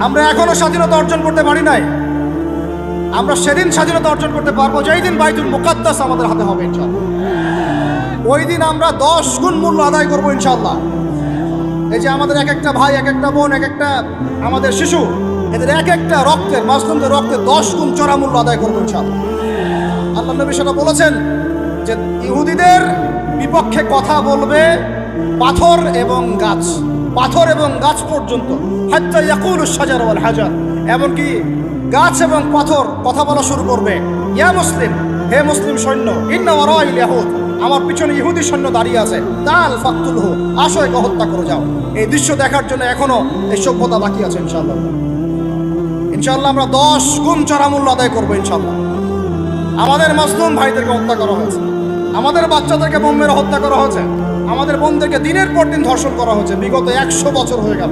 আমরা এখনো স্বাধীনতা অর্জন করতে পারি নাই। আমরা সেদিন স্বাধীনতা অর্জন করতে পারবো যেই দিন বাইতুল মুকাদ্দাস আমাদের হাতে হবে ইনশাআল্লাহ। ওই দিন আমরা 10 গুণ মূল্য আদায় করবো ইনশাআল্লাহ। এই যে আমাদের এক একটা ভাই, এক একটা বোন, এক একটা আমাদের শিশু, এদের এক একটা রক্তের, মাসলুমদের রক্তে 10 গুণ চড়া মূল্য আদায় করবো ইনশাআল্লাহ। আল্লাহ নবী সেটা বলেছেন যে ইহুদিদের বিপক্ষে কথা বলবে পাথর এবং গাছ, পাথর এবং গাছ পর্যন্ত, হাত্তা ইয়াকুলু শাজার ওয়াল হাজার, এমনকি গাছ এবং পাথর কথা বলা শুরু করবে। ইয়া মুসলিম, হে মুসলিম সৈন্য, ইন্না ওয়ারাইল ইয়াহুদ, আমার পিছনে ইহুদি সৈন্য দাঁড়িয়ে আছে, তাল ফাকতুলহু, আসো একে হত্যা করে যাও। এই দৃশ্য দেখার জন্য এখনো এই সভ্যতা বাকি আছে ইনশাআল্লাহ। ইনশাআল্লাহ আমরা 10 গুণ চড়া মূল্য আদায় করবো ইনশাআল্লাহ। আমাদের মাসলুম ভাইদেরকে হত্যা করা হয়েছে, আমাদের বাচ্চাদেরকে বোম মেরে হত্যা করা হয়েছে, আমাদের বোনদেরকে দিনের পর দিন ধর্ষণ করা হয়েছে, বিগত 100 বছর হয়ে গেল।